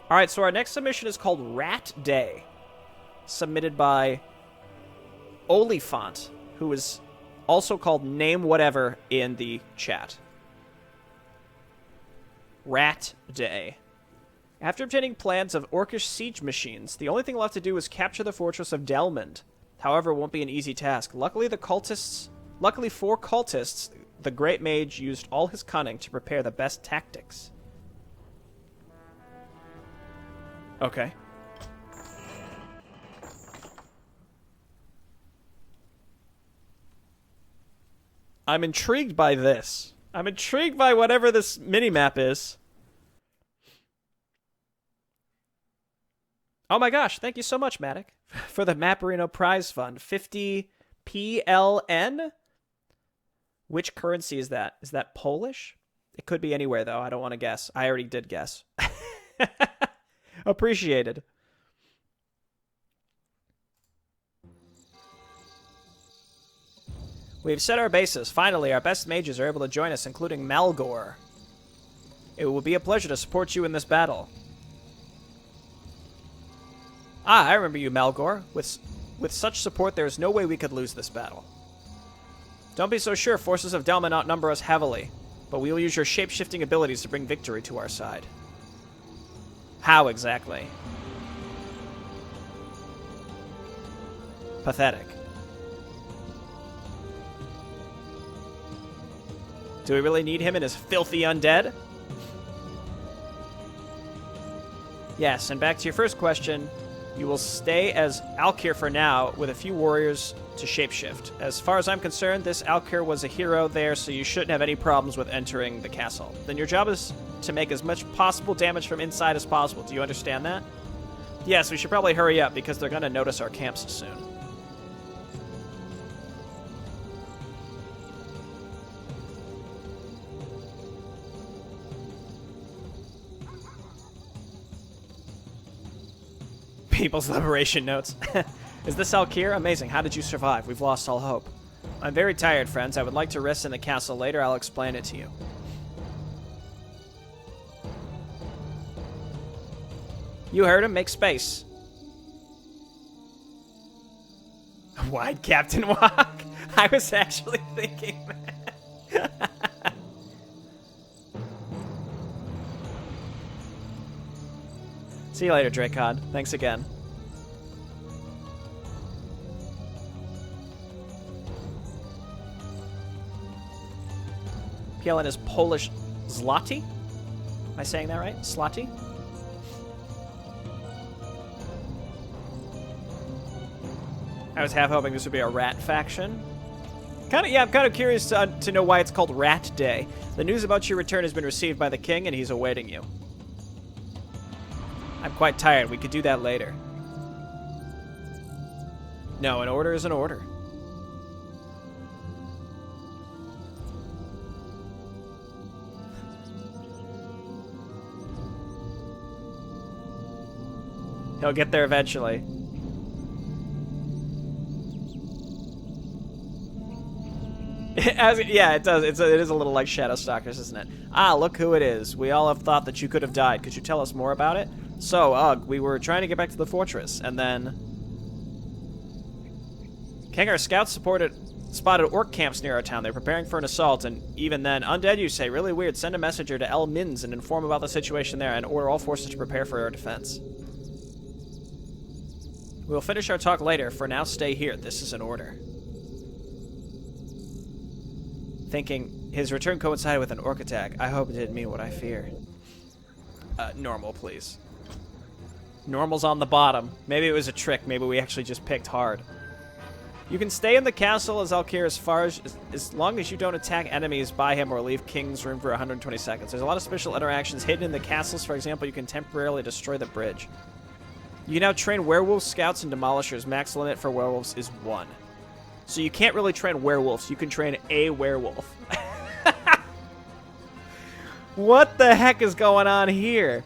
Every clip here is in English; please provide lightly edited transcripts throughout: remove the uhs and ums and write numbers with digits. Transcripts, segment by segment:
All right, so our next submission is called Rat Day, submitted by Oliphant, who is also called Name Whatever in the chat. Rat Day. After obtaining plans of orcish siege machines, the only thing left to do is capture the fortress of Delmond. However, it won't be an easy task. Luckily for cultists, the Great Mage used all his cunning to prepare the best tactics. Okay. I'm intrigued by this. I'm intrigued by whatever this minimap is. Oh my gosh, thank you so much, Matic, for the Maporino prize fund. 50 PLN? Which currency is that? Is that Polish? It could be anywhere, though. I don't want to guess. I already did guess. Appreciated. We've set our bases. Finally, our best mages are able to join us, including Malgor. It will be a pleasure to support you in this battle. Ah, I remember you, Malgor. With such support, there is no way we could lose this battle. Don't be so sure. Forces of Delman outnumber us heavily, but we will use your shape-shifting abilities to bring victory to our side. How exactly? Pathetic. Do we really need him and his filthy undead? Yes, and back to your first question, you will stay as Alkir for now, with a few warriors to shapeshift. As far as I'm concerned, this Alkir was a hero there, so you shouldn't have any problems with entering the castle. Then your job is to make as much possible damage from inside as possible. Do you understand that? Yes, we should probably hurry up, because they're going to notice our camps soon. People's Liberation notes. Is this Alkir? Amazing. How did you survive? We've lost all hope. I'm very tired, friends. I would like to rest in the castle later. I'll explain it to you. You heard him. Make space. Wide Captain Walk? I was actually thinking that. See you later, Dracod. Thanks again. PLN is Polish zloty? Am I saying that right? Zloty? I was half hoping this would be a rat faction. I'm kind of curious to know why it's called Rat Day. The news about your return has been received by the king, and he's awaiting you. I'm quite tired. We could do that later. No, an order is an order. He'll get there eventually. Yeah, it does. It is a little like Shadowstalkers, isn't it? Ah, look who it is. We all have thought that you could have died. Could you tell us more about it? So, we were trying to get back to the fortress, and then... King, our scouts spotted orc camps near our town. They're preparing for an assault, and even then, undead, you say? Really weird. Send a messenger to El Minz and inform about the situation there, and order all forces to prepare for our defense. We'll finish our talk later. For now, stay here. This is an order. Thinking, his return coincided with an orc attack. I hope it didn't mean what I fear. Normal, please. Normal's on the bottom. Maybe it was a trick. Maybe we actually just picked hard. You can stay in the castle as Alkir as long as you don't attack enemies by him or leave King's room for 120 seconds. There's a lot of special interactions hidden in the castles. For example, you can temporarily destroy the bridge. You can now train werewolf scouts and demolishers. Max limit for werewolves is 1. So you can't really train werewolves. You can train a werewolf. What the heck is going on here?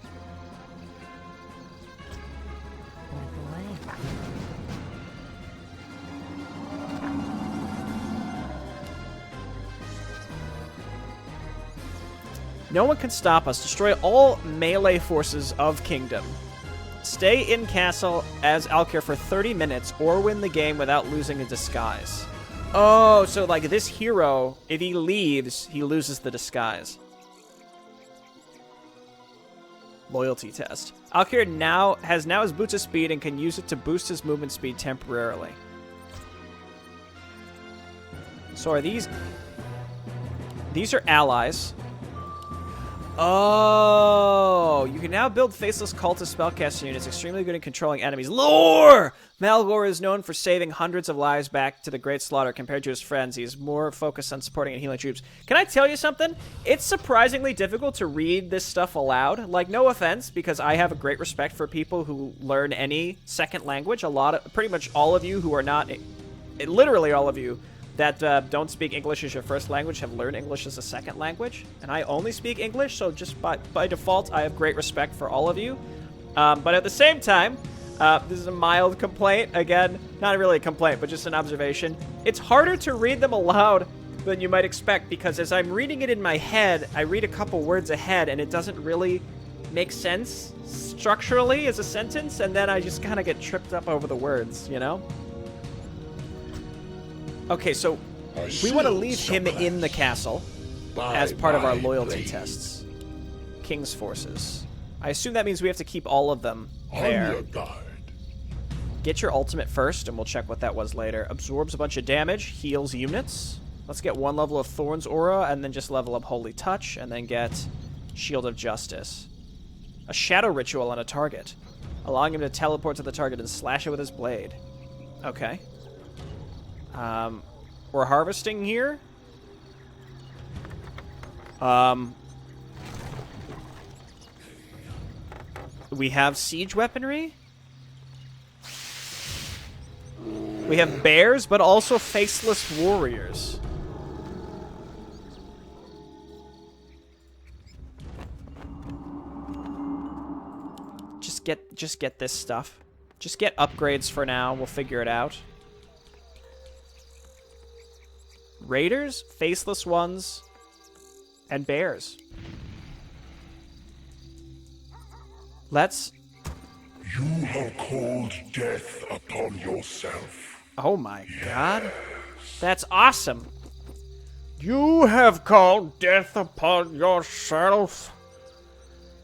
No one can stop us. Destroy all melee forces of Kingdom. Stay in castle as Alkir for 30 minutes or win the game without losing a disguise. Oh, so like this hero, if he leaves, he loses the disguise. Loyalty test. Alkir has his boots of speed and can use it to boost his movement speed temporarily. So are these are allies. Oh, you can now build faceless cultist spellcaster units extremely good at controlling enemies. Lore! Malgor is known for saving hundreds of lives back to the Great Slaughter compared to his friends. He is more focused on supporting and healing troops. Can I tell you something? It's surprisingly difficult to read this stuff aloud. Like, no offense, because I have a great respect for people who learn any second language. Pretty much all of you who are not, literally all of you, that don't speak English as your first language have learned English as a second language. And I only speak English, so just by default, I have great respect for all of you. But at the same time, this is a mild complaint. Again, not really a complaint, but just an observation. It's harder to read them aloud than you might expect, because as I'm reading it in my head, I read a couple words ahead, and it doesn't really make sense structurally as a sentence, and then I just kind of get tripped up over the words, you know? Okay, so we want to leave him in the castle as part of our loyalty tests. King's forces. I assume that means we have to keep all of them there. Get your ultimate first, and we'll check what that was later. Absorbs a bunch of damage, heals units. Let's get one level of Thorn's Aura, and then just level up Holy Touch, and then get Shield of Justice. A Shadow Ritual on a target, allowing him to teleport to the target and slash it with his blade. Okay. We're harvesting here. We have siege weaponry. We have bears, but also faceless warriors. Just get this stuff. Just get upgrades for now. We'll figure it out. Raiders, faceless ones, and bears. Let's... You have called death upon yourself. Oh my god. That's awesome. You have called death upon yourself.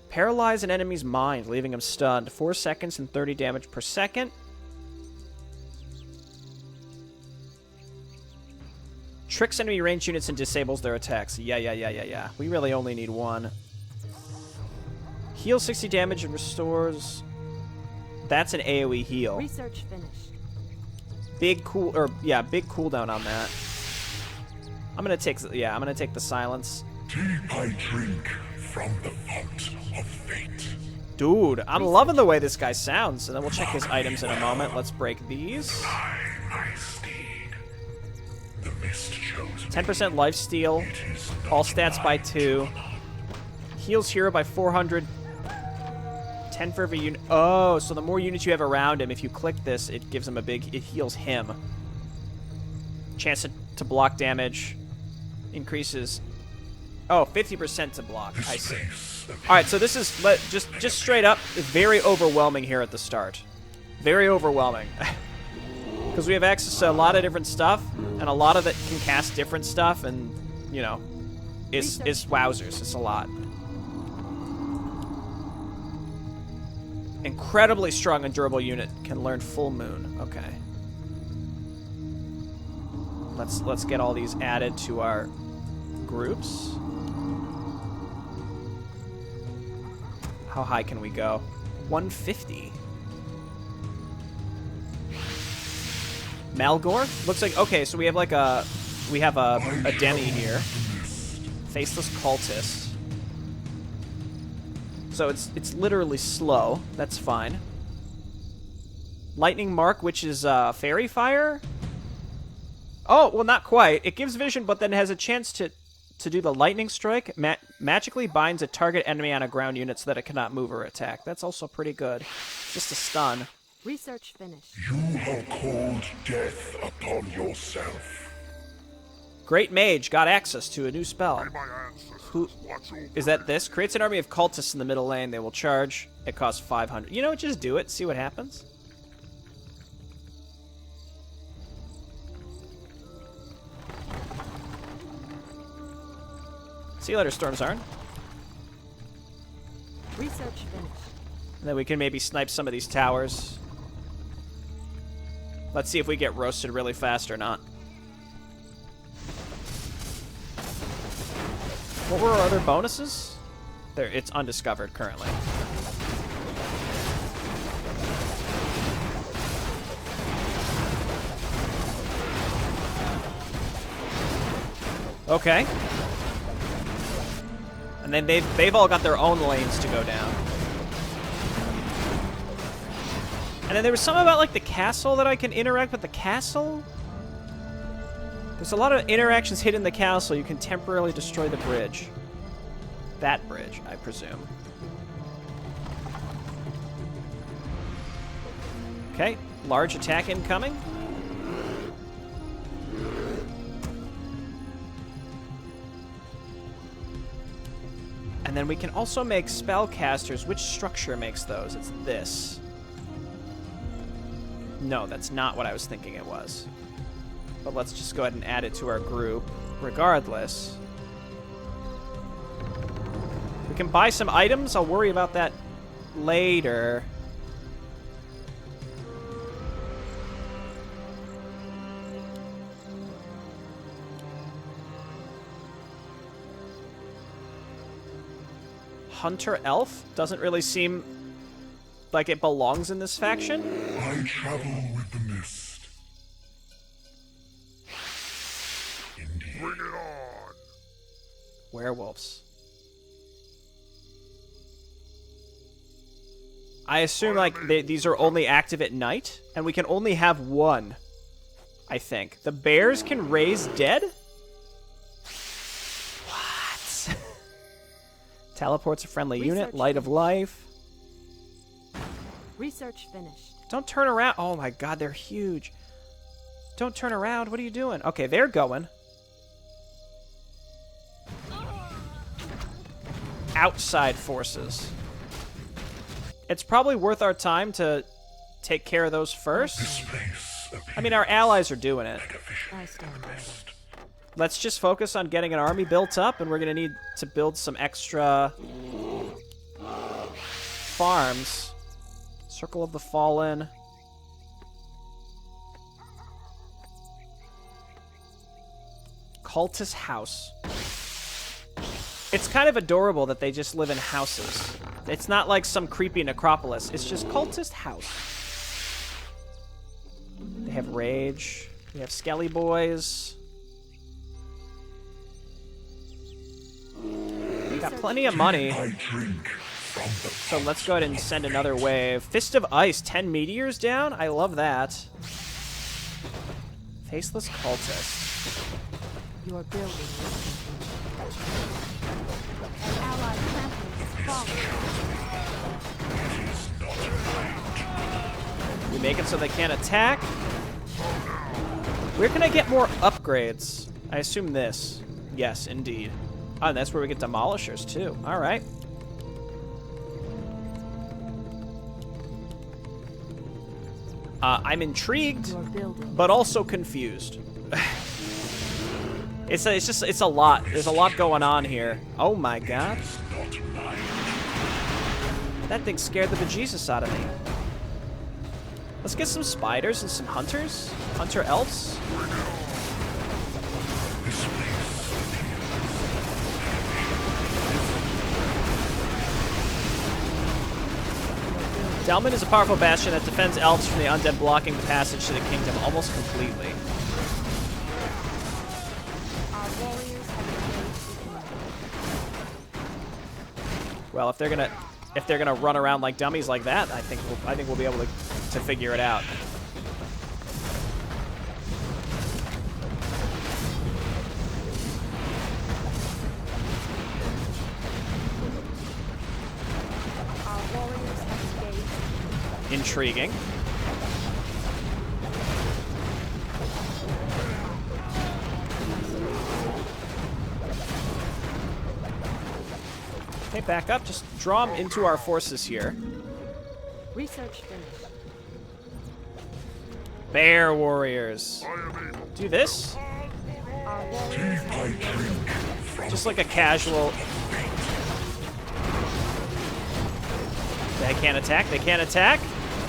Paralyze an enemy's mind, leaving him stunned. 4 seconds and 30 damage per second. Tricks enemy range units and disables their attacks. Yeah. We really only need one. Heals 60 damage and restores... That's an AoE heal. Research finished. Big cooldown on that. I'm gonna take the silence. Deep I drink from the fount of fate. Dude, I'm loving the way this guy sounds. And then we'll check his items in a moment. Let's break these. Fly, my steed. The mist shows 10% lifesteal. All stats by 2. Heals hero by 400. 10 for every unit. Oh, so the more units you have around him, if you click this, it gives him it heals him. Chance to block damage increases. Oh, 50% to block. I see. Alright, so this is, just straight up, very overwhelming here at the start. Very overwhelming. Because we have access to a lot of different stuff, and a lot of it can cast different stuff, and, you know, it's wowzers. It's a lot. Incredibly strong and durable unit can learn Full Moon. Okay. Let's get all these added to our groups. How high can we go? 150. Malgor? Looks like, okay, so we have like a demi here. Faceless cultist. So it's literally slow. That's fine. Lightning Mark, which is fairy fire? Oh, well, not quite. It gives vision, but then has a chance to do the lightning strike. Magically binds a target enemy on a ground unit so that it cannot move or attack. That's also pretty good. Just a stun. Research finished. You have called death upon yourself. Great Mage got access to a new spell. May my ancestors Who watch over is that? This creates an army of cultists in the middle lane. They will charge. It costs 500. You know what? Just do it. See what happens. See you later, Stormzarn. Research finished. And then we can maybe snipe some of these towers. Let's see if we get roasted really fast or not. What were our other bonuses? There, it's undiscovered currently. Okay. And then they've all got their own lanes to go down. And then there was something about like the castle that I can interact with the castle. There's a lot of interactions hidden in the castle. You can temporarily destroy the bridge. That bridge, I presume. Okay, large attack incoming. And then we can also make spellcasters. Which structure makes those? It's this. No, that's not what I was thinking it was. But let's just go ahead and add it to our group. Regardless. We can buy some items. I'll worry about that later. Hunter Elf doesn't really seem like it belongs in this faction. I travel with the mist. Indeed. Bring it on. Werewolves. I assume like these are only active at night, and we can only have one. I think the bears can raise dead. What? Teleports a friendly unit. Light of life. Research finished. Don't turn around. Oh my god, they're huge. Don't turn around. What are you doing? Okay, they're going. Outside forces. It's probably worth our time to take care of those first. This place I mean, our allies are doing it. I stand ready. Let's just focus on getting an army built up, and we're going to need to build some extra farms. Circle of the Fallen. Cultist House. It's kind of adorable that they just live in houses. It's not like some creepy necropolis. It's just Cultist House. They have Rage. We have Skelly Boys. We got plenty of money. I drink from the So let's go ahead and send another wave. Fist of Ice, 10 meteors down? I love that. Faceless Cultist. Your building is an allied champion is falling. We make it so they can't attack. Where can I get more upgrades? I assume this. Yes, indeed. Oh, and that's where we get Demolishers, too. All right. I'm intrigued, Your building. but also confused. It's a lot. There's a lot going on here. Oh my god. That thing scared the bejesus out of me. Let's get some spiders and some hunters. Hunter elves. Delman is a powerful bastion that defends elves from the undead blocking the passage to the kingdom almost completely. Our warriors have engaged the enemy. Well, if they're gonna run around like dummies like that, I think we'll be able to figure it out. Our warriors have engaged. Intriguing. Okay, back up. Just draw them into our forces here. Research finished. Bear warriors. Do this. Our warriors Tea I drink from Just like a casual... They can't attack. They can't attack.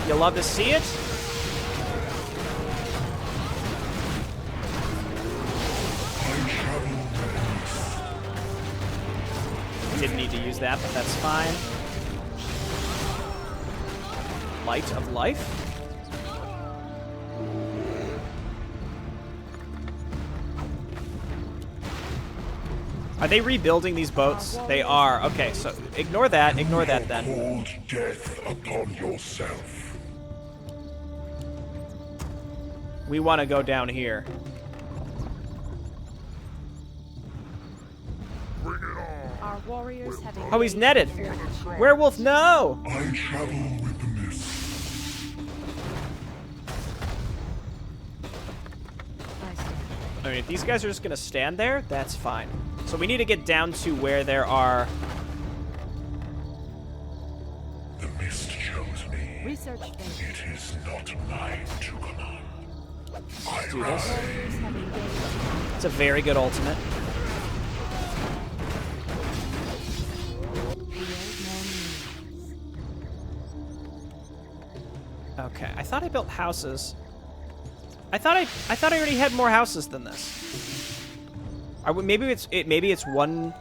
You love to see it. I travel west. Didn't need to use that, but that's fine. Light of life. Are they rebuilding these boats? They are. Okay, so ignore that. Ignore that then. Called death upon yourself. We want to go down here. Our warriors have Oh, he's engaged netted. the enemy. Werewolf, no! I travel with the mist. I mean, if these guys are just going to stand there, that's fine. So we need to get down to where there are... The mist chose me. Research finished. It is not mine to command. Let's do this. Warriors have engaged. It's a very good ultimate. Okay, I thought I built houses. I thought I already had more houses than this. Maybe it's 1/15.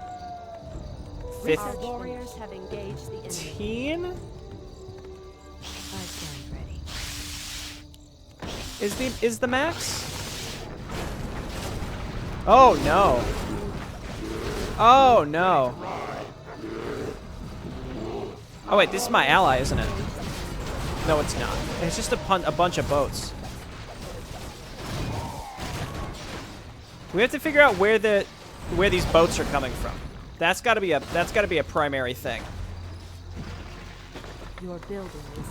Our warriors have engaged the enemy. I stand ready. Is the max? Oh no. Oh no. Oh wait, this is my ally, isn't it? No, it's not. It's just a bunch of boats. We have to figure out where these boats are coming from. That's got to be a primary thing. Your building is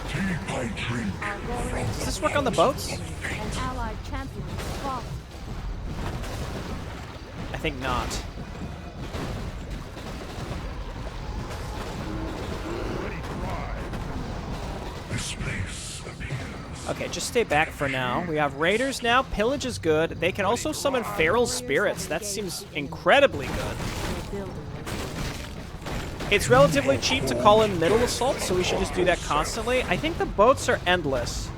Tea I drink Our warriors Does this work on the boats? an allied champion has fallen. I think not. this place appears. Okay, just stay back for now. We have raiders now. Pillage is good. They can also summon feral spirits. That seems incredibly good. Your building is It's relatively cheap to call in middle assault, so we should just do that constantly. I think the boats are endless.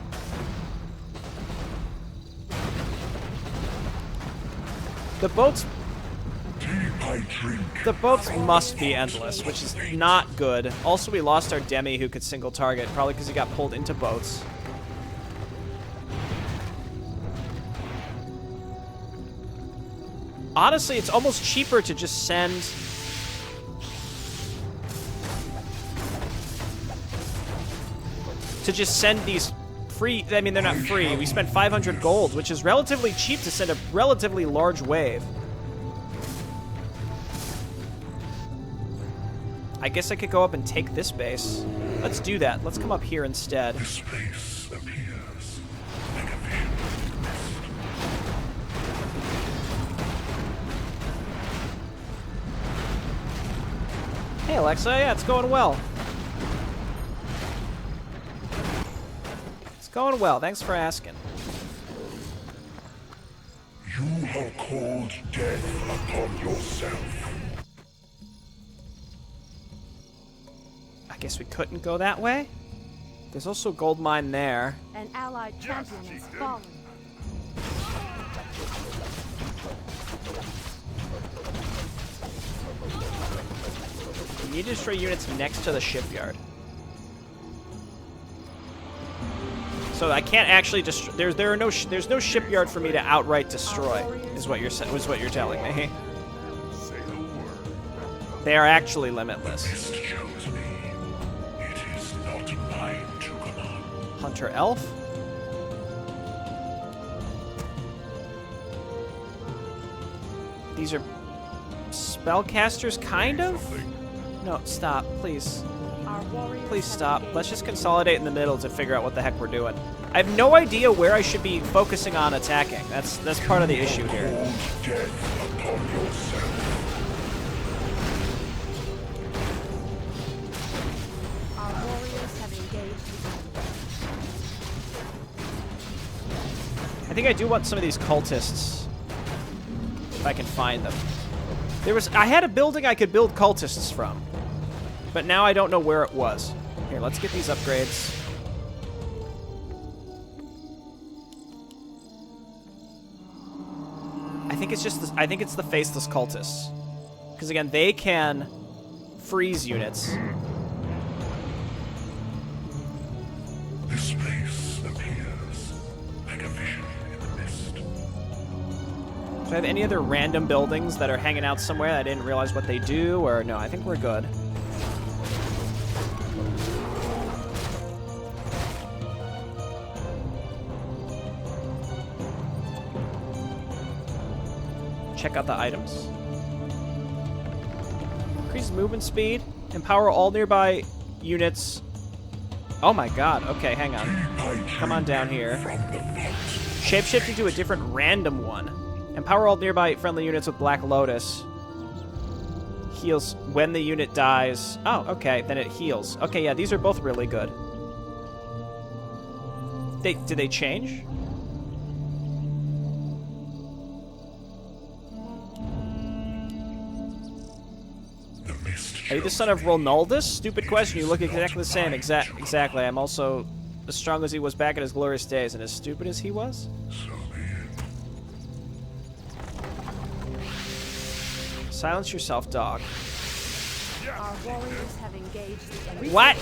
The boats Tea I drink. The boats must be endless, which is not good. Also, we lost our Demi who could single target, probably because he got pulled into boats. Honestly, it's almost cheaper to just send... these free... I mean, they're not free. We spent 500 gold, which is relatively cheap to send a relatively large wave. I guess I could go up and take this base. Let's do that. Let's come up here instead. This place appears like a vision. Hey, Alexa. Yeah, it's going well. It's going well. Thanks for asking. You have called death upon yourself. I guess we couldn't go that way. There's also a gold mine there. an allied champion has fallen. We need to destroy units next to the shipyard. So I can't actually destroy. There's no shipyard for me to outright destroy. Is what you're telling me. Say the word. They are actually limitless. Mist chose me. It is not mine to command. Hunter elf. These are spellcasters, kind of. No, stop, please. Our warriors Please have stop. engaged Let's just the consolidate in the middle to figure out what the heck we're doing. I have no idea where I should be focusing on attacking. That's part of the issue here. Called death upon yourself. think I do want some of these cultists. If I can find them. I had a building I could build cultists from. But now I don't know where it was. Here, let's get these upgrades. I think it's just I think it's the faceless cultists. Because again, they can freeze units. This place appears like a vision in the mist. Do I have any other random buildings that are hanging out somewhere that I didn't realize what they do? Or no, I think we're good. Check out the items. Increase movement speed. Empower all nearby units. Oh my god. Okay, hang on. Come on down here. Shapeshift into a different random one. Empower all nearby friendly units with Black Lotus. Heals when the unit dies. Oh, okay. Then it heals. Okay, yeah, these are both really good. Did they change? Are you the son of Ronaldus? Stupid question. You look exactly the same. Exactly. I'm also as strong as he was back in his glorious days, and as stupid as he was. So be it. Silence yourself, dog. Our warriors have engaged the enemy. What?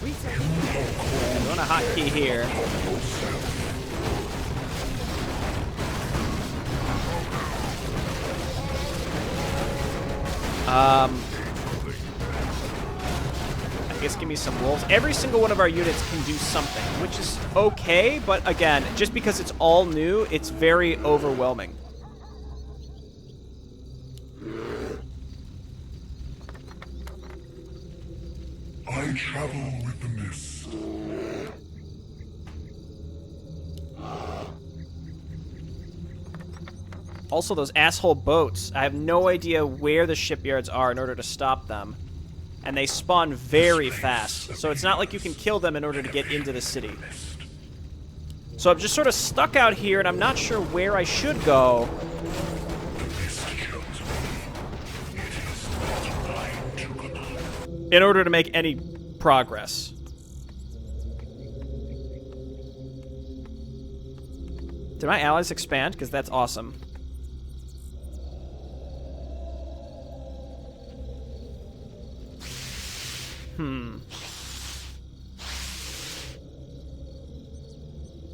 I'm doing a hotkey here. I guess give me some wolves. Every single one of our units can do something, which is okay, but again, just because it's all new, it's very overwhelming. I travel with the mist. Also, those asshole boats. I have no idea where the shipyards are in order to stop them. And they spawn very fast. So it's not like you can kill them in order to get into the city. So I'm just sort of stuck out here, and I'm not sure where I should go. In order to make any progress. Did my allies expand? Because that's awesome.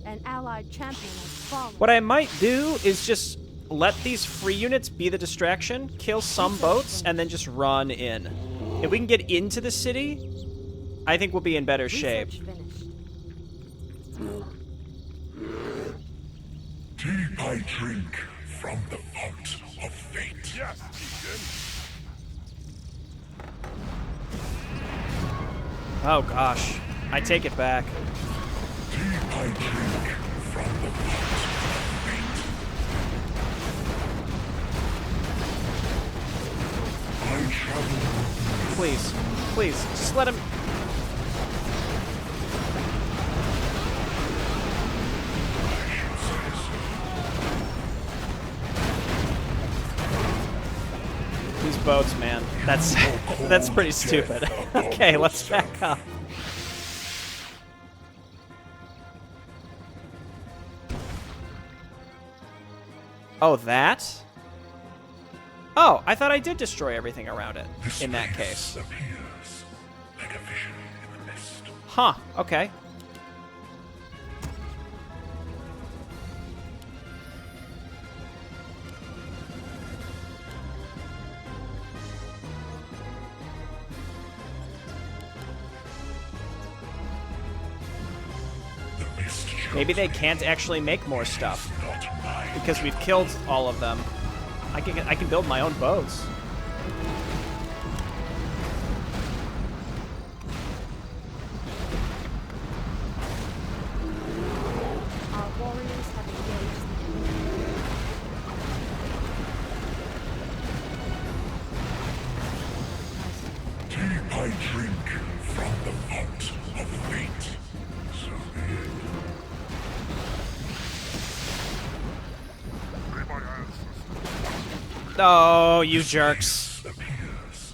An allied champion has fallen. What I might do is just let these free units be the distraction, kill some boats, and then just run in. If we can get into the city, I think we'll be in better shape. Research finished. Deep I drink from the fount of fate. Yes, Oh gosh, I take it back. Deep I drink from the fount of fate. I travel. Please, please, just let him. These boats, man. That's pretty stupid. Okay, let's back up. Oh, that? Oh, I thought I did destroy everything around it This in that place case. appears like a vision in the mist. Huh, okay. The mist Maybe they can't actually make more stuff not mine. because we've killed all of them. I can build my own boats. Our warriors have engaged the enemy. Deep I drink from the fount of fate. Oh, you jerks. Appears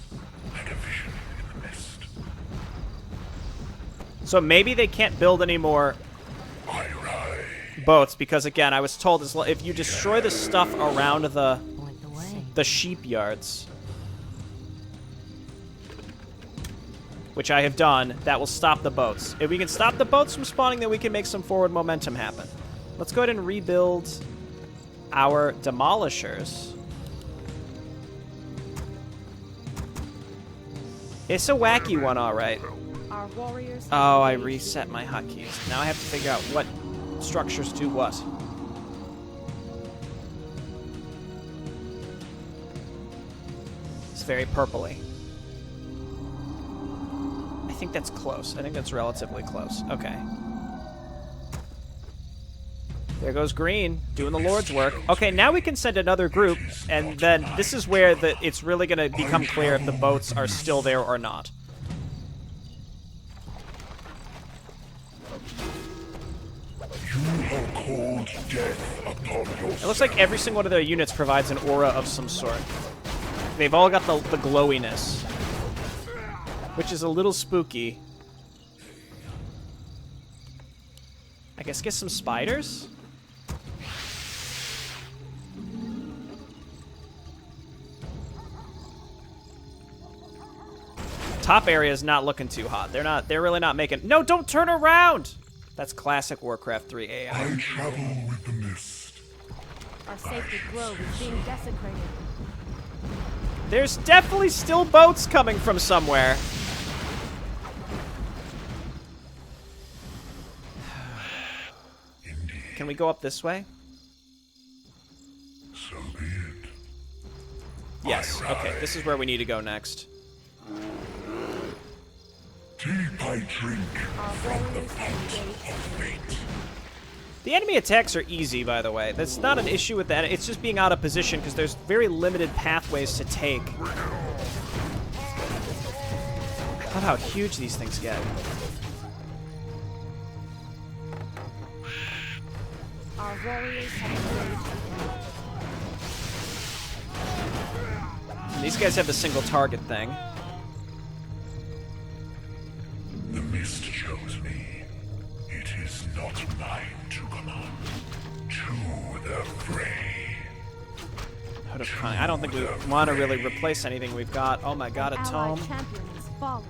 like a vision in the mist. So maybe they can't build any more boats because, again, I was told if you destroy the stuff around the sheep yards, which I have done, that will stop the boats. If we can stop the boats from spawning, then we can make some forward momentum happen. Let's go ahead and rebuild our demolishers. It's a wacky one, all right. Our warriors. Oh, I reset my hotkeys. Now I have to figure out what structures do what. It's very purpley. I think that's close. I think that's relatively close. Okay. There goes green, doing the Lord's work. Okay, now we can send another group, and then this is where it's really going to become clear if the boats are still there or not. You have called death upon yourself. It looks like every single one of their units provides an aura of some sort. They've all got the glowiness, which is a little spooky. I guess get some spiders? Top area is not looking too hot. They're really not making... No, don't turn around! That's classic Warcraft 3 AI. I travel with the mist. Our sacred grove is being desecrated. There's definitely still boats coming from somewhere. Indeed, Can we go up this way? so be it. Yes. Okay, this is where we need to go next. Deep I drink from the fount of fate. The enemy attacks are easy, by the way. That's not an issue with that. It's just being out of position because there's very limited pathways to take. I love how huge these things get. Our warriors have And these guys have the single target thing. The mist chose me. It is not mine to command. To the fray. Hood of Cunning. I don't think we want to really replace anything we've got. Oh my god, a allied tome. champion is fallen.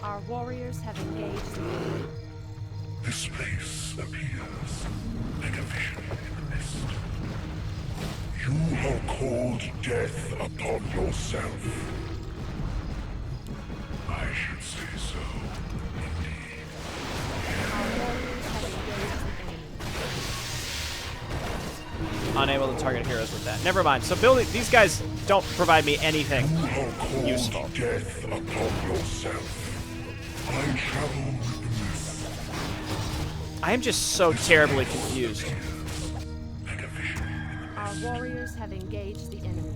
Our warriors have engaged the enemy. This place appears like a vision in the mist. You have called death upon yourself. I should say so, indeed. Our warriors have engaged the enemy. Unable to target heroes with that. Never mind. So building these guys don't provide me anything You have called useful. death upon yourself. I travel with the mist. I am just so terribly confused. Like a vision in the Our mist. warriors have engaged the enemy.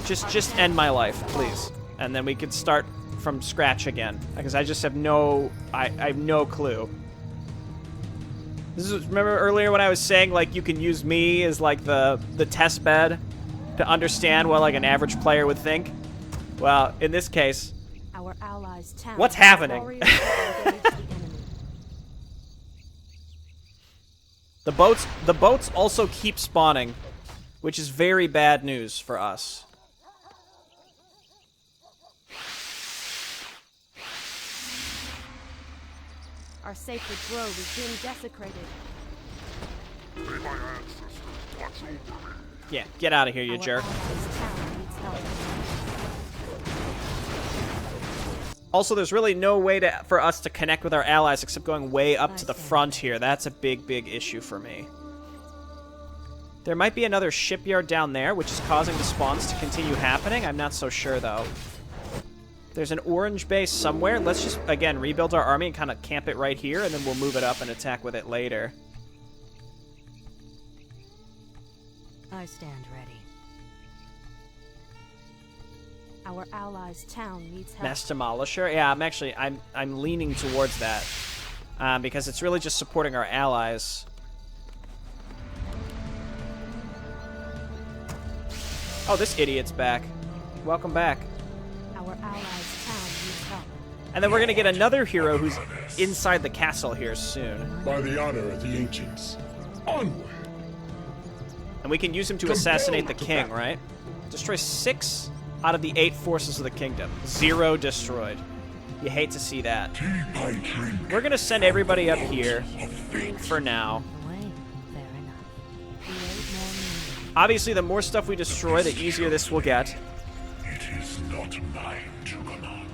Just end my life, please. And then we could start from scratch again. Because I just have I have no clue. This is, remember earlier when I was saying like you can use me as like the test bed to understand what like an average player would think? Well, in this case, Our allies' town. What's happening? Warriors have engaged the enemy. the boats also keep spawning, which is very bad news for us. Our sacred grove is being desecrated. May my ancestors watch over me. Yeah, get out of here, you Our jerk. allies' town needs help. Also, there's really no way for us to connect with our allies except going way up to the front here. That's a big, big issue for me. There might be another shipyard down there, which is causing the spawns to continue happening. I'm not so sure, though. There's an orange base somewhere. Let's just, again, rebuild our army and kind of camp it right here, and then we'll move it up and attack with it later. I stand ready. Our allies' town needs help. Mass Demolisher? Yeah, I'm leaning towards that. because it's really just supporting our allies. Oh, this idiot's back. Welcome back. Our allies' town needs help. And then we're going to get another hero who's inside the castle here soon. By the honor of the ancients, onward! And we can use him to assassinate the king, right? Destroy 6 out of the 8 forces of the kingdom. 0 destroyed. You hate to see that. Deep I drink. We're going to send everybody up here for now. Fair enough. Create more meaning. Obviously, the more stuff we destroy, the easier this will get. It is not mine to command.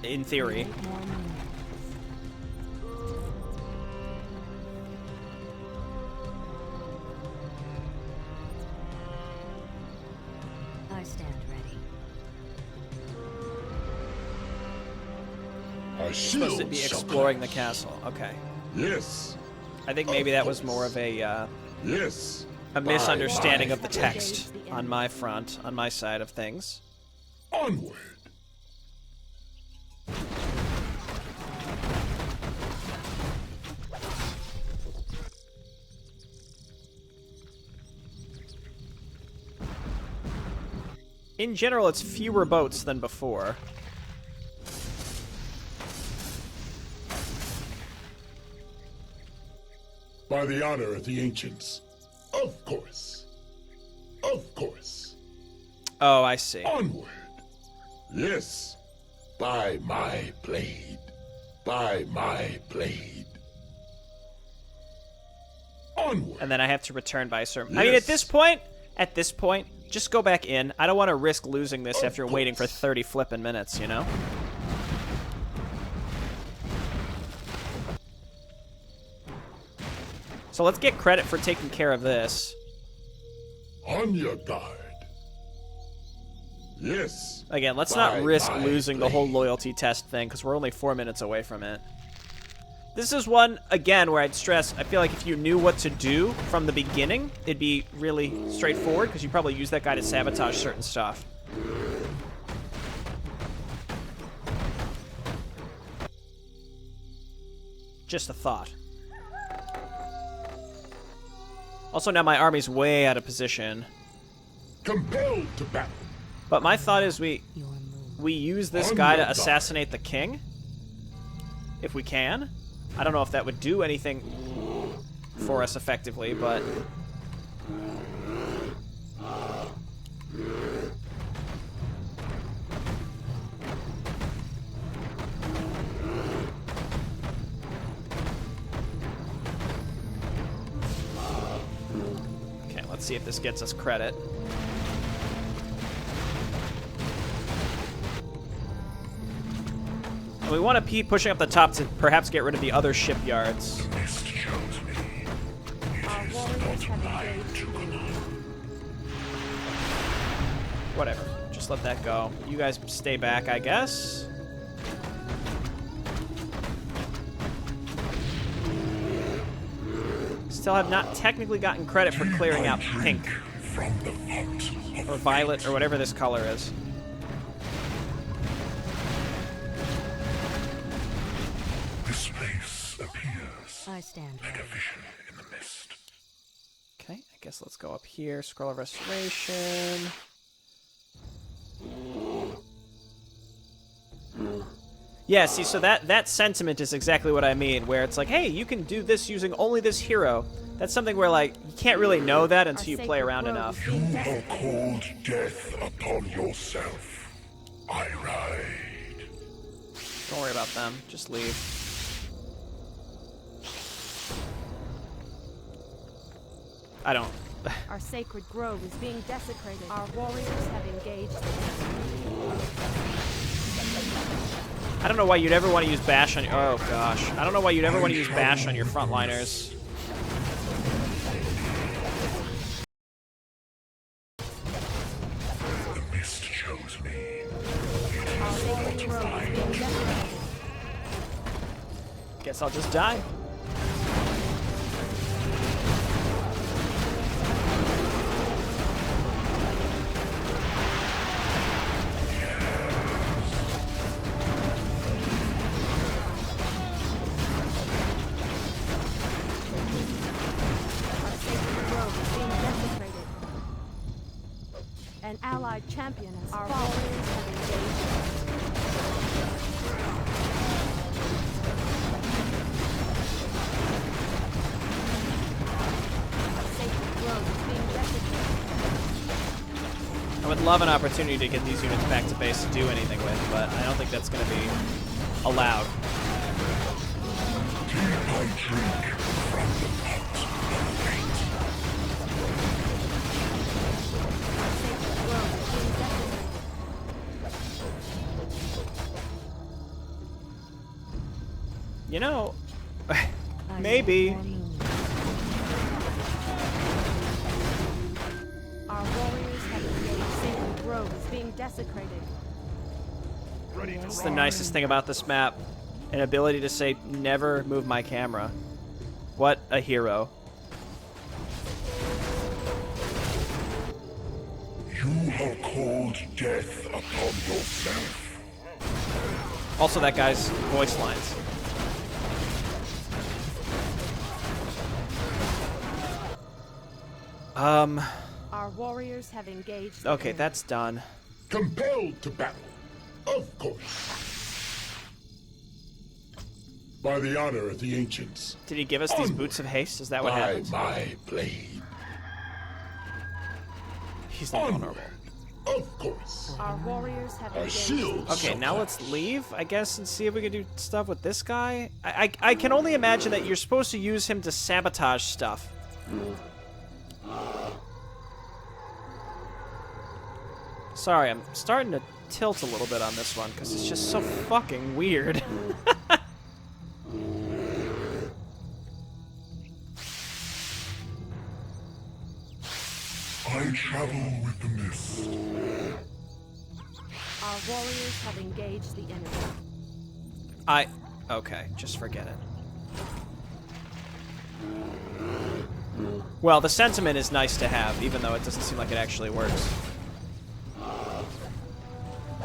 In theory. Create more meaning. I stand ready. I Supposed to shield be shall exploring the crash. castle. Okay. Yes, I think maybe that was more of a yes. misunderstanding By of the text on my front, on my side of things. onward. In general, it's fewer boats than before. By the honor of the ancients, of course. Of course. Oh, I see. Onward. Yes. By my blade. By my blade. Onward. And then I have to return by a certain... I mean, Yes. at this point, just go back in. I don't want to risk losing this Of after waiting for course. 30 flippin' minutes, you know? So let's get credit for taking care of this. On your guard. Yes. Again, let's By not risk my losing the whole blade. loyalty test thing, because we're only 4 minutes away from it. This is one, again, where I'd stress, I feel like if you knew what to do from the beginning, it'd be really straightforward, because you probably use that guy to sabotage certain stuff. Just a thought. Also, now my army's way out of position. Compelled to battle. But my thought is Your move. we use this On guy your to guard. assassinate the king, if we can. I don't know if that would do anything for us effectively, but... Okay, let's see if this gets us credit. And we want to keep pushing up the top to perhaps get rid of the other shipyards. Mist chose me. Our It is warriors not have mine engaged to the command. enemy. Whatever. Just let that go. You guys stay back, I guess. Still have not technically gotten credit for clearing out pink From the font of or violet or whatever this color is. this place appears I stand like a ready. vision in the mist. Okay, I guess let's go up here. Scroll of Restoration. Yeah, see, so that sentiment is exactly what I mean, where it's like, hey, you can do this using only this hero. That's something where, like, you can't really know that until you play around enough. You have called death upon yourself. I ride. Don't worry about them. Just leave. I don't... Our sacred grove is being desecrated. Our warriors have engaged the enemy. I don't know why you'd ever want to use Bash on your... Oh, gosh. I don't know why you'd ever want to use Bash on your frontliners. The mist chose me. Our sacred grove is being desecrated. Guess I'll just die. Allied champion has our warriors have engaged. Sacred grove is being desecrated. I would love an opportunity to get these units back to base to do anything with, but I don't think that's going to be allowed. I drink from the pot of fate. Sacred grove is being desecrated. You know, maybe. Our warriors have engaged. Sacred grove is being desecrated. It's the nicest thing about this map. An ability to say, never move my camera. What a hero. You have called death upon yourself. Also, that guy's voice lines. Our warriors have engaged. the Okay, enemy. that's done. Compelled to battle, of course. By the honor of the ancients. Did he give us these boots of haste? Is that what By happened? my blade. He's not vulnerable. Of course. Our warriors have A engaged. shield. Okay, now let's leave, I guess, and see if we can do stuff with this guy. I can only imagine that you're supposed to use him to sabotage stuff. Sorry, I'm starting to tilt a little bit on this one, because it's just so fucking weird. I travel with the mist. Our warriors have engaged the enemy. Okay, just forget it. Well, the sentiment is nice to have, even though it doesn't seem like it actually works.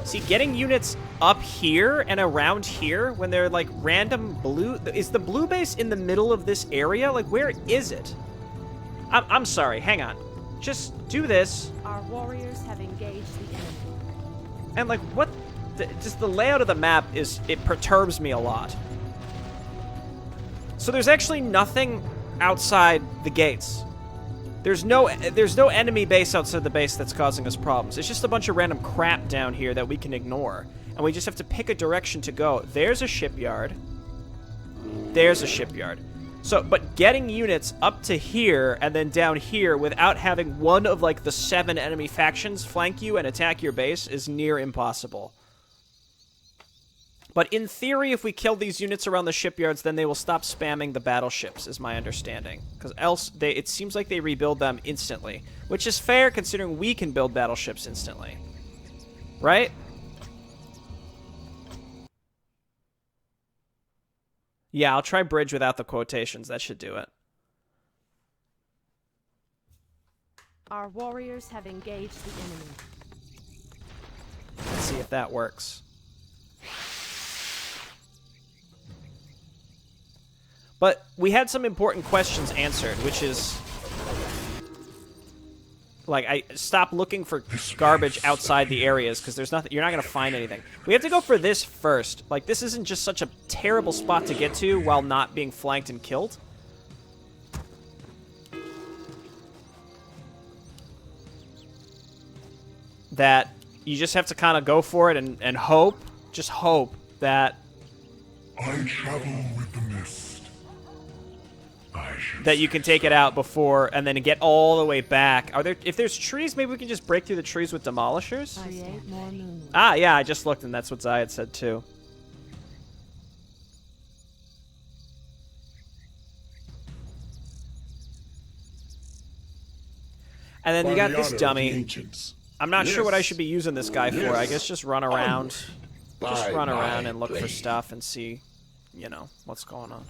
See, getting units up here and around here when they're like random blue... Is the blue base in the middle of this area? Like, where is it? I'm sorry, hang on. Just do this. Our warriors have engaged the enemy. And like, what? Just the layout of the map it perturbs me a lot. So there's actually nothing outside the gates. There's no enemy base outside the base that's causing us problems. It's just a bunch of random crap down here that we can ignore. And we just have to pick a direction to go. There's a shipyard. There's a shipyard. So, but getting units up to here and then down here without having one of like the 7 enemy factions flank you and attack your base is near impossible. But in theory, if we kill these units around the shipyards, then they will stop spamming the battleships, is my understanding. Because else, it seems like they rebuild them instantly. Which is fair, considering we can build battleships instantly. Right? Yeah, I'll try bridge without the quotations. That should do it. Our warriors have engaged the enemy. Let's see if that works. But we had some important questions answered, which is... Like, I stop looking for garbage outside the areas, because there's nothing. You're not going to find anything. We have to go for this first. Like, this isn't just such a terrible spot to get to while not being flanked and killed. That you just have to kind of go for it and hope, just hope that... I travel with the mist. That you can take it out before, and then get all the way back. If there's trees, maybe we can just break through the trees with demolishers? Create more moonlight. Ah, yeah, I just looked, and that's what Zayed said, too. And then you got this dummy. I'm not sure what I should be using this guy for. I guess just run around. Just run around and look for stuff and see, you know, what's going on.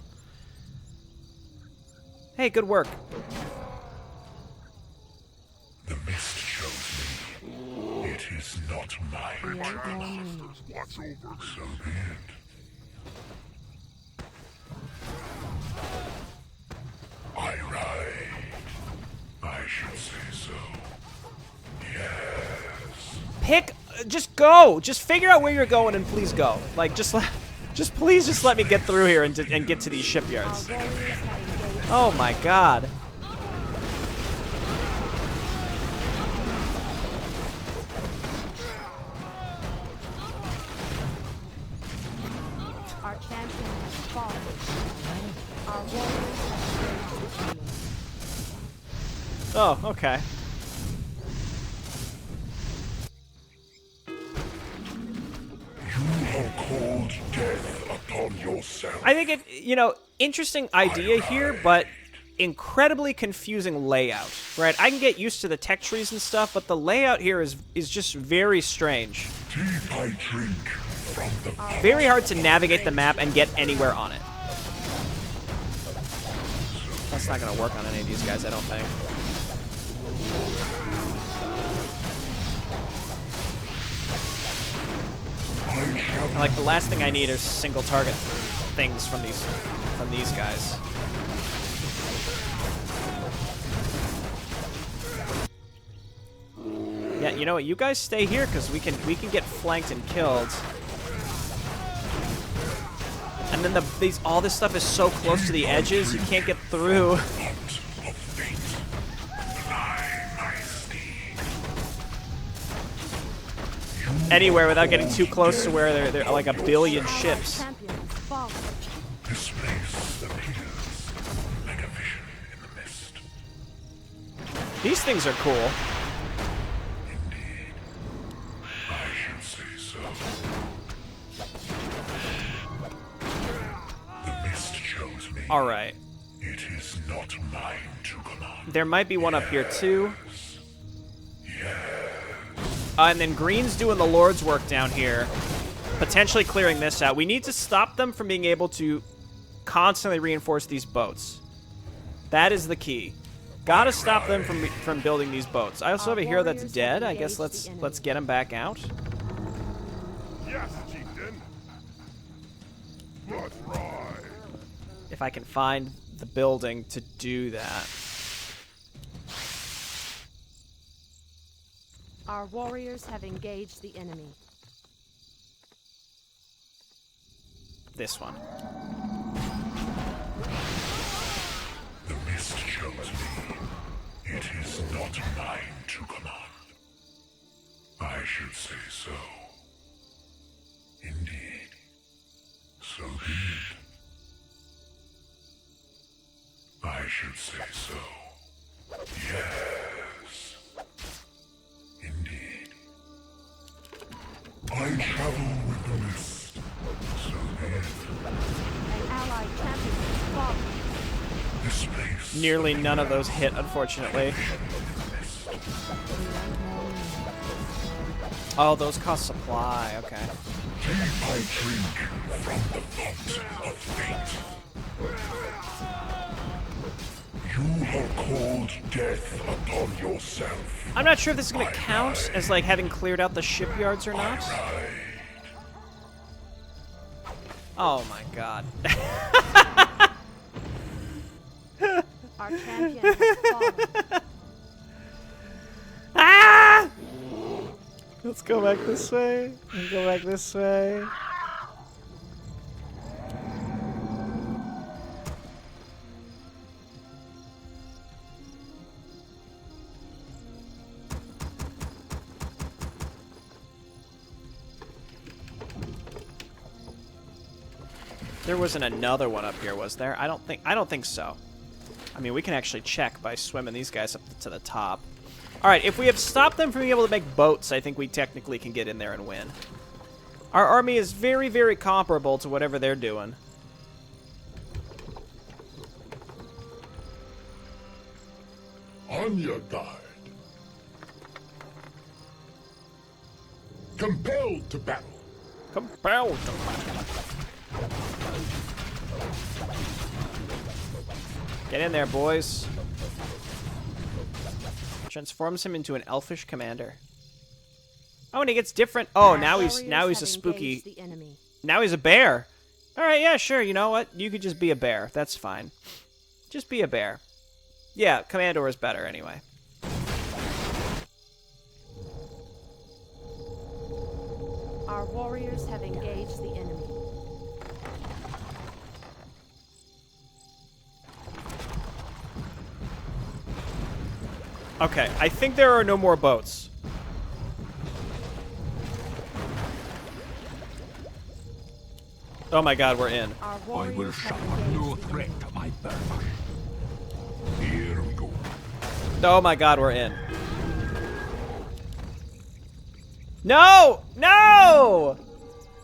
Hey, good work. The mist chose me. It is not mine. Create more moonlight. So be it. I ride. I should say so. Yes. Just go. Just figure out where you're going and please go. Like, please just let me get through here and get to these shipyards. Oh my god. Our champion has fallen. Our warriors have been. Oh, okay. You have called death upon yourself. I think interesting idea here, but incredibly confusing layout, right? I can get used to the tech trees and stuff, but the layout here is just very strange. Deep I drink from the Very hard to navigate the map and get anywhere on it. That's not gonna work on any of these guys, I don't think. Like, the last thing I need are single target things from these guys. Yeah, you know what? You guys stay here because we can get flanked and killed. And then all this stuff is so close to the edges, you can't get through. Anywhere without getting too close to where there are like a billion ships. This place appears like a vision in the mist. These things are cool. Indeed, I should say so. The mist chose me. All right. It is not mine to command. There might be one up here too. Yes. And then green's doing the Lord's work down here, potentially clearing this out. We need to stop them from being able to constantly reinforce these boats. That is the key. Gotta stop them from building these boats. I also have a hero that's dead. I guess let's get him back out. Yes, chieftain. That's right. If I can find the building to do that. Our warriors have engaged the enemy. This one. The mist chose me. It is not mine to command. I should say so. Indeed. So be it. I should say so. Yes. Indeed. I travel with the mist. So be it. An allied champion has fallen. This place. Nearly none of those hit, unfortunately. Oh, those cost supply. Okay. Deep I drink from the font of fate. You have called death upon yourself. I'm not sure if this is going to count as, like, having cleared out the shipyards or not. Oh, my God. Our champion has fallen. Ah! Let's go back this way. Let's go back this way. There wasn't another one up here, was there? I don't think so. I mean, we can actually check by swimming these guys up to the top. All right, if we have stopped them from being able to make boats, I think we technically can get in there and win. Our army is very, very comparable to whatever they're doing. On your guard. Compelled to battle. Compelled to battle. Get in there, boys. Transforms him into an elfish commander. Oh, and he gets different. Oh, now he's a spooky. Now he's a bear. All right, yeah, sure. You know what? You could just be a bear. That's fine. Just be a bear. Yeah, Commandor is better anyway. Our warriors have engaged the enemy. Okay, I think there are no more boats. Oh my god, we're in. Our I will warriors have suffer no engaged the threat enemy. to my purpose. Here we go. Oh my god, we're in. No! No!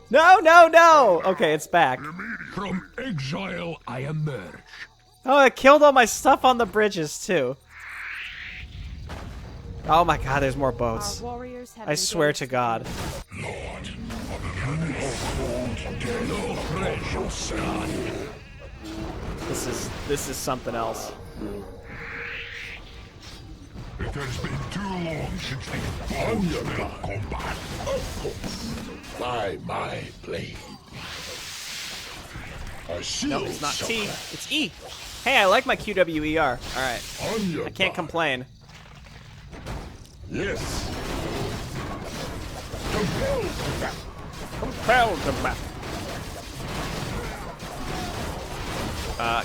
No, no, no! Okay, it's back. From exile I emerge. Oh, I killed all my stuff on the bridges, too. Oh my god, there's more Our boats. warriors have I swear engaged to the God. Lord, you have called death upon yourself. This is something else. It has been too long since the on combat. Of course, by my blade. A shield No, it's not T. summoner. It's E. Hey, I like my QWER. Alright. On your I can't guard. complain. Yes. Compelled to battle. Compelled to battle.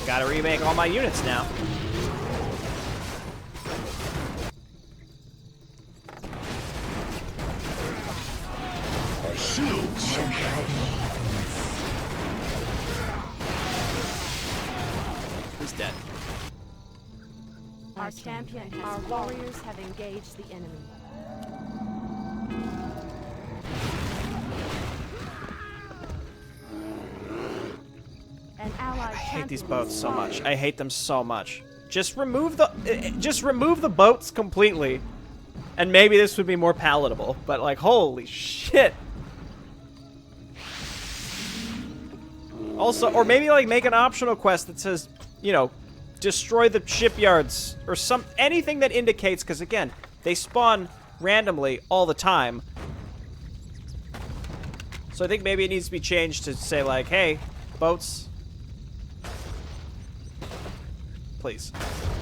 Gotta remake all my units now. A shield summoner. Who's dead? Our champion, our warriors have engaged the enemy. An allied I hate these champion boats so slain. much. I hate them so much. Just remove the boats completely, and maybe this would be more palatable. But like, holy shit! Also, or maybe like make an optional quest that says, you know, destroy the shipyards or anything that indicates, because again, they spawn randomly all the time. So I think maybe it needs to be changed to say like, hey, boats. Please.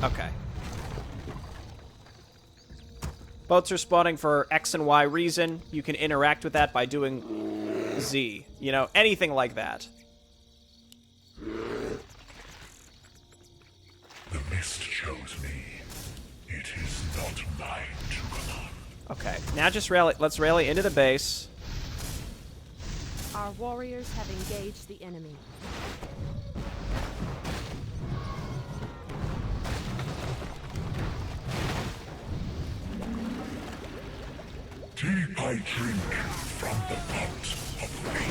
Okay. Boats are spawning for X and Y reason. You can interact with that by doing Z. You know, anything like that. The mist chose me. It is not mine to command. Okay, now just rally. Let's rally into the base. Our warriors have engaged the enemy. Deep I drink from the fount of fate.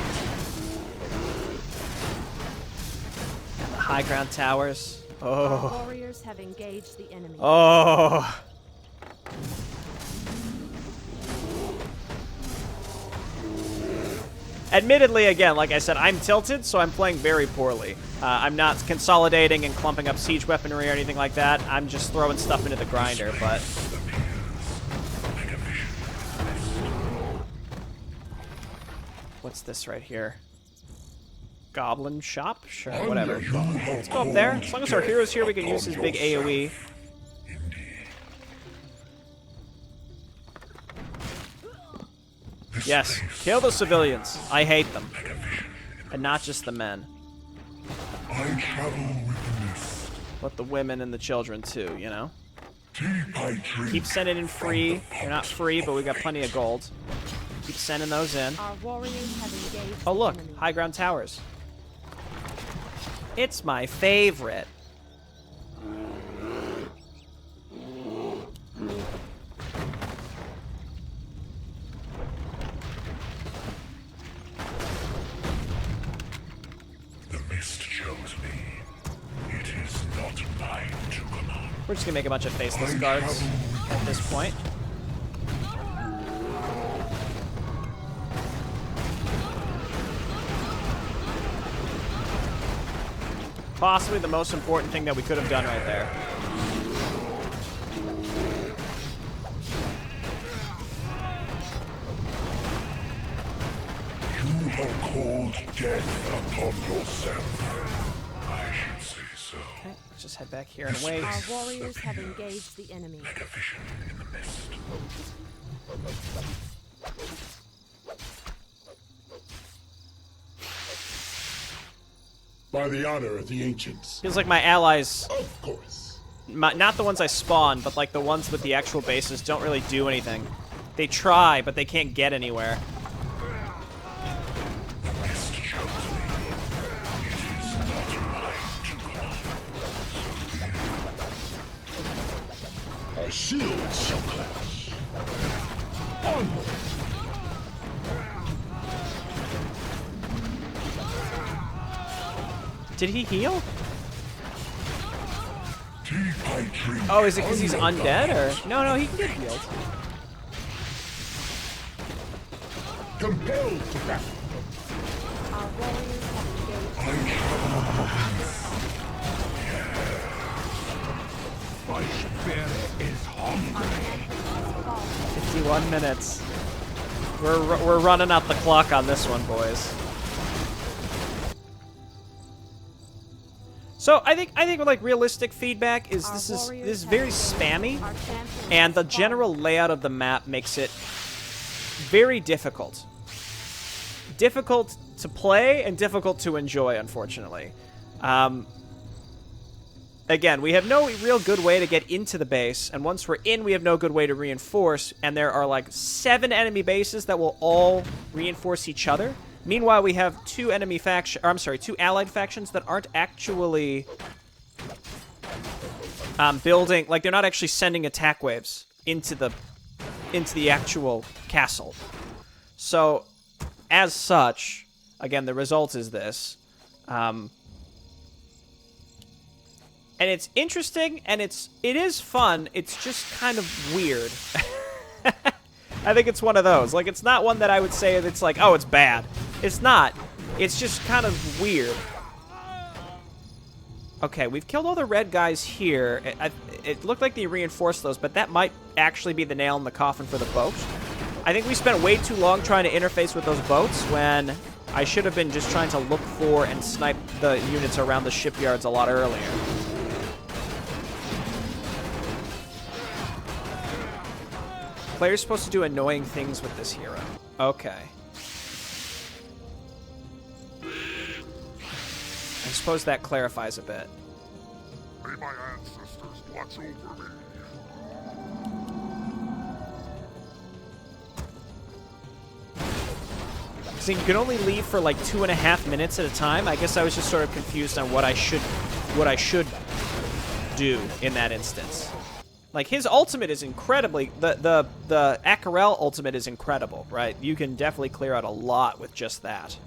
The high ground towers. Our Oh. warriors have engaged the enemy. Oh. Admittedly, again, like I said, I'm tilted, so I'm playing very poorly. I'm not consolidating and clumping up siege weaponry or anything like that. I'm just throwing stuff into the grinder, but... What's this right here? Goblin shop? Sure, whatever. Let's go up there. As long as our hero's here, we can use his big AoE. Yes, kill the civilians. I hate them. And not just the men. I travel with the mist. But the women and the children too, you know? Deep I drink. Keep sending in free. They're not free, but we got plenty of gold. Keep sending those in. Our warriors have engaged Oh the look, enemy. high ground towers. It's my favorite. The mist chose me. It is not mine to command. We're just gonna make a bunch of faceless guards at this point. Possibly the most important thing that we could have done right there. You have called death upon yourself. I should say so. Okay, let's just head back here and wait. Our warriors have engaged the enemy. Like a vision in the mist. By the honor of the ancients. Feels like my allies, Of course. not the ones I spawn, but like the ones with the actual bases, don't really do anything. They try, but they can't get anywhere. Rest chosen. It is not mine to command. Our shields shall clash. Onward. Did he heal? Deep I drink. Oh, is it because he's undead, or? No, he can get healed. Compelled to battle. Our warriors have engaged. I My spirit is hungry. 51 minutes. We're running out the clock on this one, boys. So I think like realistic feedback is this is very spammy, and the general layout of the map makes it very difficult. Difficult to play and difficult to enjoy, unfortunately. Again, we have no real good way to get into the base, and once we're in, we have no good way to reinforce, and there are like 7 enemy bases that will all reinforce each other. Meanwhile, we have 2 allied factions that aren't actually building, like they're not actually sending attack waves into the actual castle. So, as such, again, the result is this. And it's interesting, and it is fun. It's just kind of weird. I think it's one of those. Like, it's not one that I would say it's like, oh, it's bad. It's not. It's just kind of weird. Okay, we've killed all the red guys here. It looked like they reinforced those, but that might actually be the nail in the coffin for the boats. I think we spent way too long trying to interface with those boats when I should have been just trying to look for and snipe the units around the shipyards a lot earlier. Player's supposed to do annoying things with this hero. Okay. I suppose that clarifies a bit. May my ancestors watch over me. So you can only leave for like 2.5 minutes at a time. I guess I was just sort of confused on what I should do in that instance. Like, his ultimate is incredibly... The Acarel ultimate is incredible, right? You can definitely clear out a lot with just that.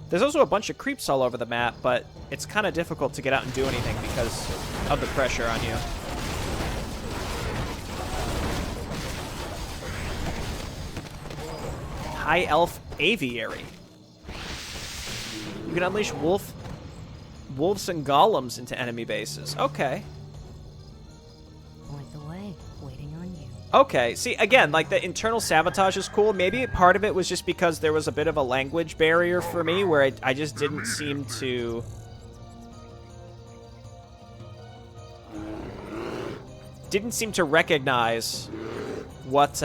There's also a bunch of creeps all over the map, but it's kind of difficult to get out and do anything because of the pressure on you. High Elf Aviary. You can unleash wolves and golems into enemy bases. Okay. Point the way, waiting on you. Okay, see, again, like, the internal sabotage is cool. Maybe part of it was just because there was a bit of a language barrier for me where I just didn't seem to... recognize what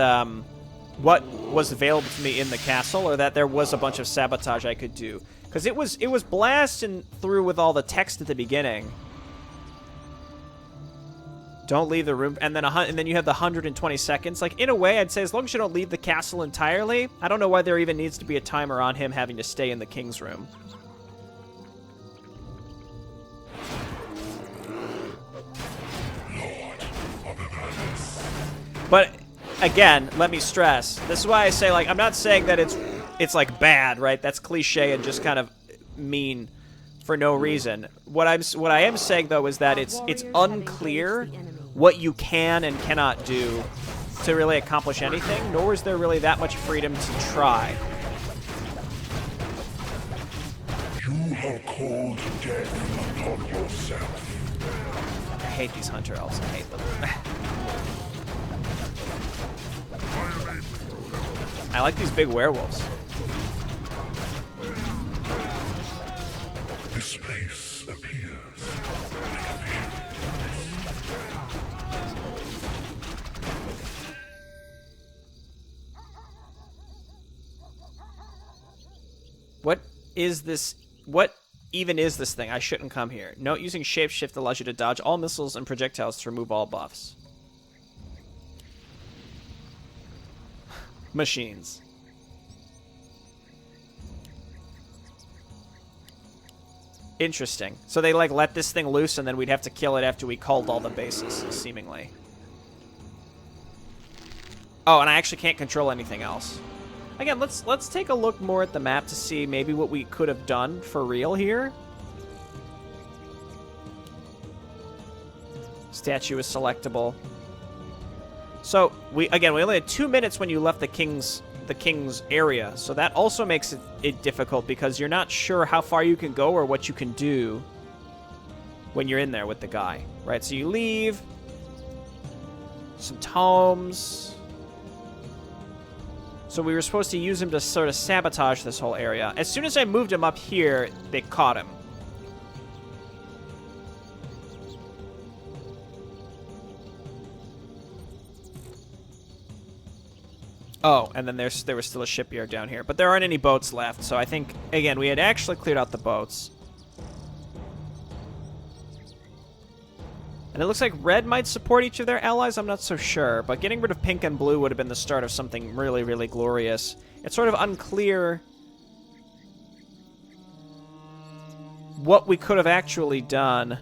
was available to me in the castle, or that there was a bunch of sabotage I could do. Because it was blasting through with all the text at the beginning. Don't leave the room, and then you have the 120 seconds. Like, in a way, I'd say as long as you don't leave the castle entirely, I don't know why there even needs to be a timer on him having to stay in the king's room. But again, let me stress, this is why I say, like, I'm not saying that it's like bad, right? That's cliche and just kind of mean for no reason. What I am saying though is that it's unclear what you can and cannot do to really accomplish anything, nor is there really that much freedom to try. You have called death upon yourself. I hate these hunter elves. I hate them. I like these big werewolves. This place appears like a vision. What is this? What even is this thing? I shouldn't come here. Note, using shapeshift allows you to dodge all missiles and projectiles to remove all buffs. Machines. Interesting. So they, like, let this thing loose, and then we'd have to kill it after we culled all the bases, seemingly. Oh, and I actually can't control anything else. Again, let's take a look more at the map to see maybe what we could have done for real here. Statue is selectable. So, we only had 2 minutes when you left the king's area, so that also makes it difficult because you're not sure how far you can go or what you can do when you're in there with the guy, right? So you leave, some tomes. So we were supposed to use him to sort of sabotage this whole area. As soon as I moved him up here, they caught him. Oh, and then there was still a shipyard down here. But there aren't any boats left, so I think, again, we had actually cleared out the boats. And it looks like red might support each of their allies, I'm not so sure. But getting rid of pink and blue would have been the start of something really, really glorious. It's sort of unclear what we could have actually done.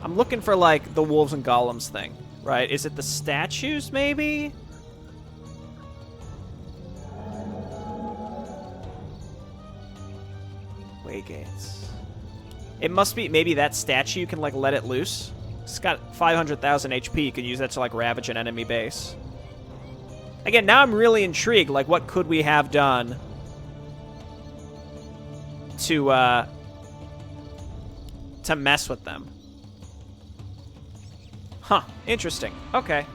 I'm looking for, like, the wolves and golems thing. Right, is it the statues, maybe? Waygates. It must be, maybe that statue, you can, like, let it loose. It's got 500,000 HP, you can use that to, like, ravage an enemy base. Again, now I'm really intrigued, like, what could we have done to mess with them? Huh, interesting. Okay.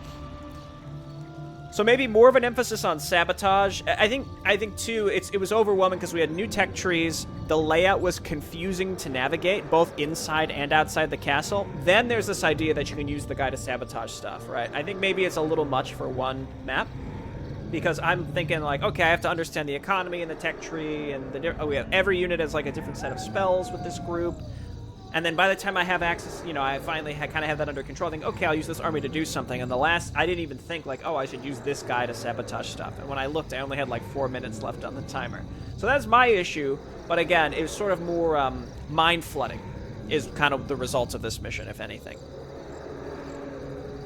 So maybe more of an emphasis on sabotage. I think too, it was overwhelming because we had new tech trees. The layout was confusing to navigate, both inside and outside the castle. Then there's this idea that you can use the guy to sabotage stuff, right? I think maybe it's a little much for one map. Because I'm thinking, like, okay, I have to understand the economy and the tech tree, and we have every unit has, like, a different set of spells with this group. And then by the time I have access, you know, I finally kind of have that under control. I think, okay, I'll use this army to do something. And I didn't even think, like, oh, I should use this guy to sabotage stuff. And when I looked, I only had, like, 4 minutes left on the timer. So that's my issue. But again, it was sort of more mind flooding is kind of the results of this mission, if anything.